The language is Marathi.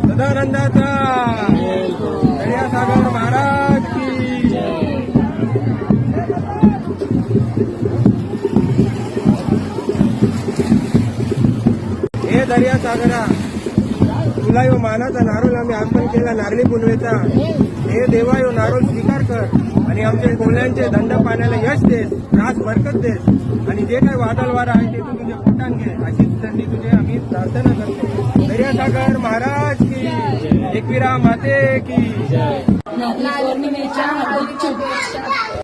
सदानंदाचा दर्यासागर महाराज की हे दर्यासागरा तुला यो मानाचा नारोल आम्ही अर्पण केला नारळी पुनवेचा. हे देवा यो नारोल स्वीकार कर आणि आमच्या कोल्ह्यांचे धंदा पाण्याला यश देस, रास बरकत देस आणि जे काही वादळ वारा आहे ते तू तुझ्या पोटान घे अशी त्यांनी तुझे आम्ही प्रार्थना करतो. दर्यासागर महाराज की, एकविरा माते की. पौर्णिमेच्या हार्दिक शुभेच्छा.